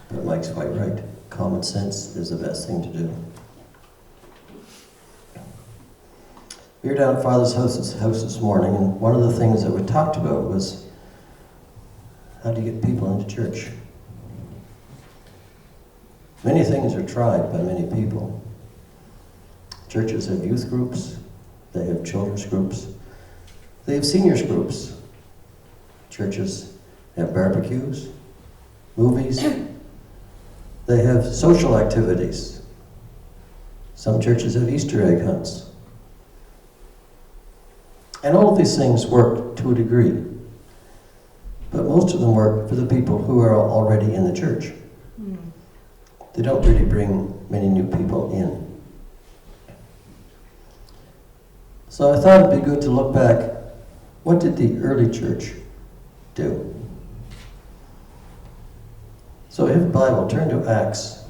But Mike's quite right. Common sense is the best thing to do. We were down at Father's house this morning, and one of the things that we talked about was how do you get people into church? Many things are tried by many people. Churches have youth groups, they have children's groups, they have seniors groups. Churches have barbecues, movies, they have social activities. Some churches have Easter egg hunts. And all of these things work to a degree. But most of them work for the people who are already in the church. They don't really bring many new people in. So I thought it'd be good to look back. What did the early church do? So if you have a Bible, turn to Acts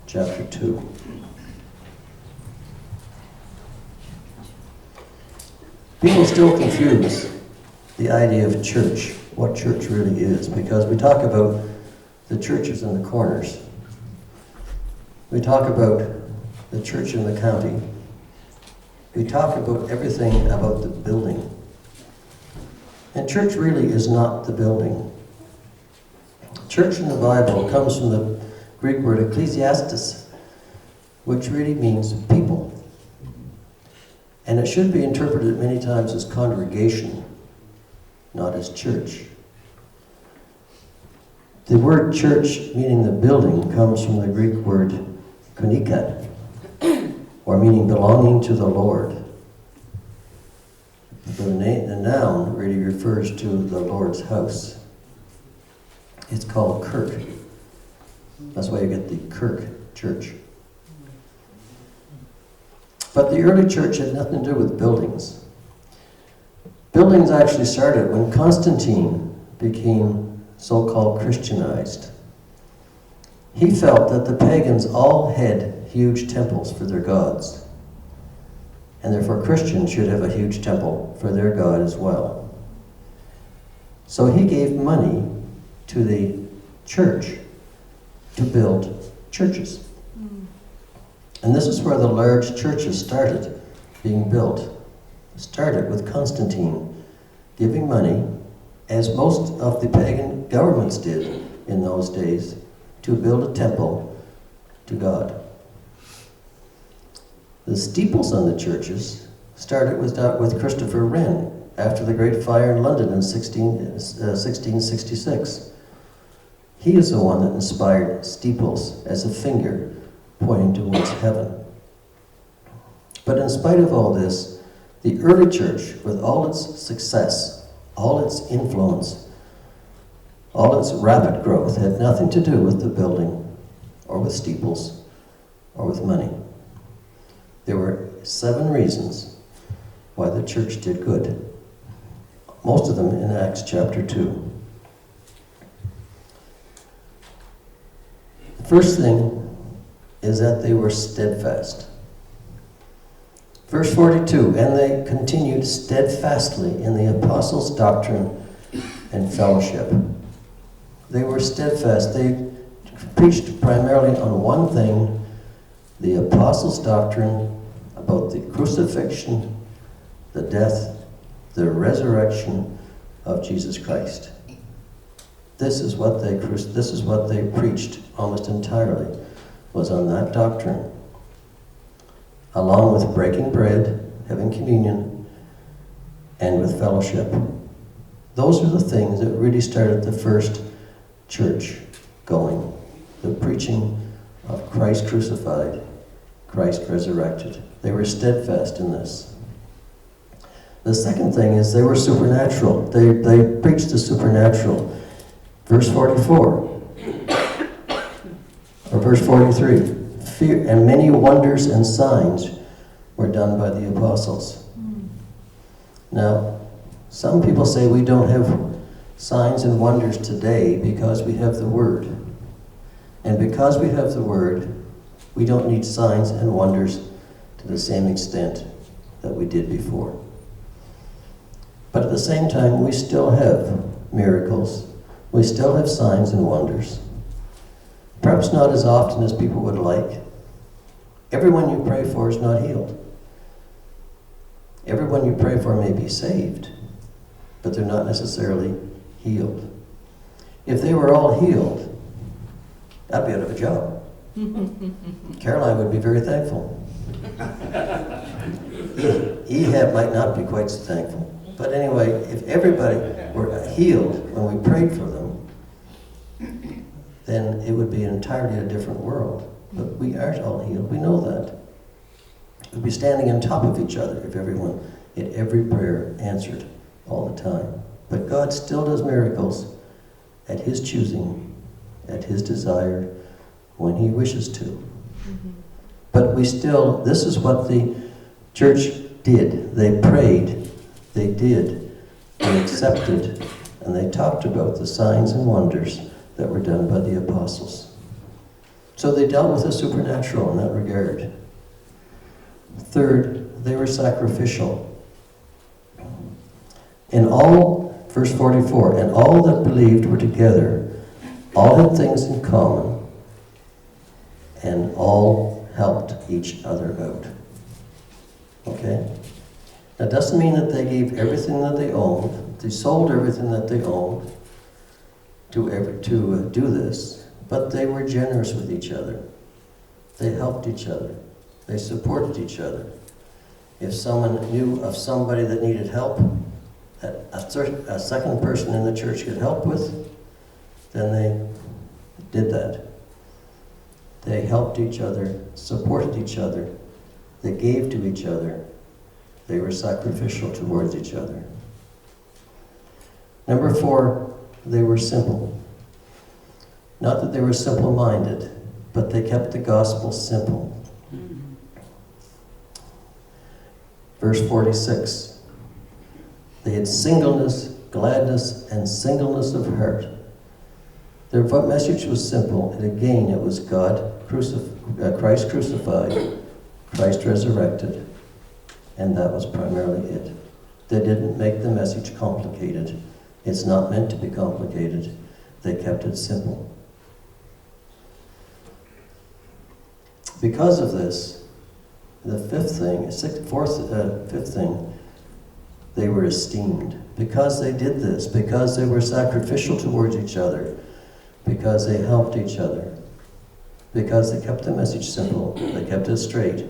chapter 2. People still confuse the idea of church, what church really is, because we talk about the churches in the corners. We talk about the church in the county. We talk about everything about the building. And church really is not the building. Church in the Bible comes from the Greek word ecclesiastes, which really means people. And it should be interpreted many times as congregation, not as church. The word church, meaning the building, comes from the Greek word koinika, or meaning belonging to the Lord. The noun really refers to the Lord's house. It's called kirk. That's why you get the kirk, church. But the early church had nothing to do with buildings. Buildings actually started when Constantine became so-called Christianized. He felt that the pagans all had huge temples for their gods, and therefore Christians should have a huge temple for their God as well. So he gave money to the church to build churches. And this is where the large churches started being built. It started with Constantine giving money, as most of the pagan governments did in those days, to build a temple to God. The steeples on the churches started with Christopher Wren after the Great Fire in London in 1666. He is the one that inspired steeples as a finger pointing towards heaven. But in spite of all this, the early church, with all its success, all its influence, all its rapid growth, had nothing to do with the building, or with steeples, or with money. There were 7 reasons why the church did good. Most of them in Acts chapter 2. The first thing is that they were steadfast. Verse 42, and they continued steadfastly in the apostles' doctrine and fellowship. They were steadfast. They preached primarily on one thing, the apostles' doctrine about the crucifixion, the death, the resurrection of Jesus Christ. This is what they preached almost entirely, was on that doctrine, along with breaking bread, having communion, and with fellowship. Those are the things that really started the first church going. The preaching of Christ crucified, Christ resurrected. They were steadfast in this. The second thing is they were supernatural. They preached the supernatural. Verse 44. Or verse 43. Fear, and many wonders and signs were done by the apostles. Now, some people say we don't have signs and wonders today because we have the Word. And because we have the Word, we don't need signs and wonders to the same extent that we did before. But at the same time, we still have miracles. We still have signs and wonders. Perhaps not as often as people would like. Everyone you pray for is not healed. Everyone you pray for may be saved, but they're not necessarily healed. If they were all healed, I'd be out of a job. Caroline would be very thankful. Ehab might not be quite so thankful. But anyway, if everybody were healed when we prayed for them, then it would be entirely a different world. But we aren't all healed. We know that. We'd be standing on top of each other if everyone had every prayer answered all the time. But God still does miracles at His choosing, at His desire, when He wishes to. But we still, this is what the church did. They prayed, they did, they accepted, and they talked about the signs and wonders that were done by the apostles. So they dealt with the supernatural in that regard. Third, they were sacrificial. In all, verse 44, and all that believed were together, all had things in common, and all helped each other out. Okay? That doesn't mean that they gave everything that they owned. They sold everything that they owned to do this, but they were generous with each other. They helped each other. They supported each other. If someone knew of somebody that needed help, that a second person in the church could help with, then they did that. They helped each other, supported each other, they gave to each other, they were sacrificial towards each other. Number 4, they were simple. Not that they were simple-minded, but they kept the gospel simple. Verse 46, they had singleness, gladness, and singleness of heart. Their message was simple, and again it was Christ crucified, Christ resurrected, and that was primarily it. They didn't make the message complicated. It's not meant to be complicated. They kept it simple. Because of this, the fifth thing, they were esteemed. Because they did this, because they were sacrificial towards each other, because they helped each other, because they kept the message simple, they kept it straight.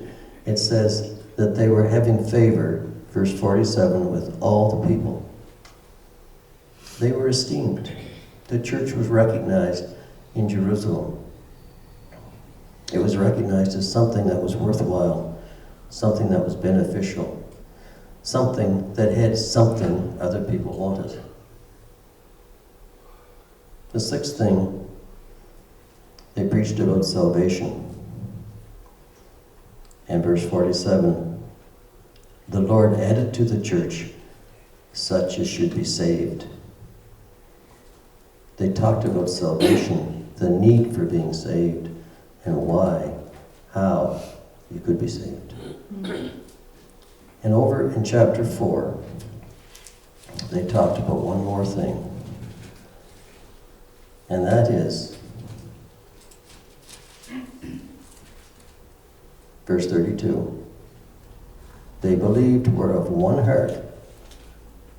It says that they were having favor, verse 47, with all the people. They were esteemed. The church was recognized in Jerusalem. It was recognized as something that was worthwhile, something that was beneficial, something that had something other people wanted. The sixth thing, they preached about salvation. And verse 47, the Lord added to the church such as should be saved. They talked about salvation, the need for being saved, and why, how you could be saved. And over in chapter 4, they talked about one more thing. And that is, verse 32, they believed were of one heart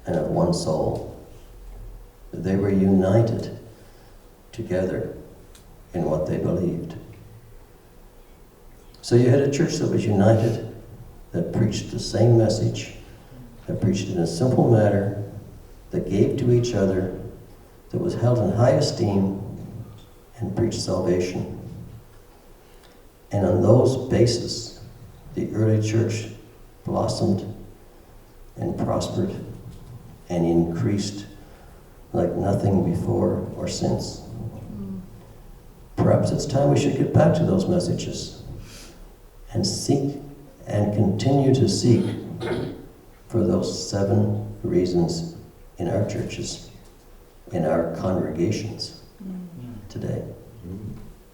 and of one soul. They were united together in what they believed. So you had a church that was united, that preached the same message, that preached in a simple manner, that gave to each other, that was held in high esteem, and preached salvation. And on those bases, the early church blossomed and prospered and increased like nothing before or since. Perhaps it's time we should get back to those messages and seek and continue to seek for those 7 reasons in our churches, in our congregations today.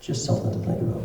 Just something to think about.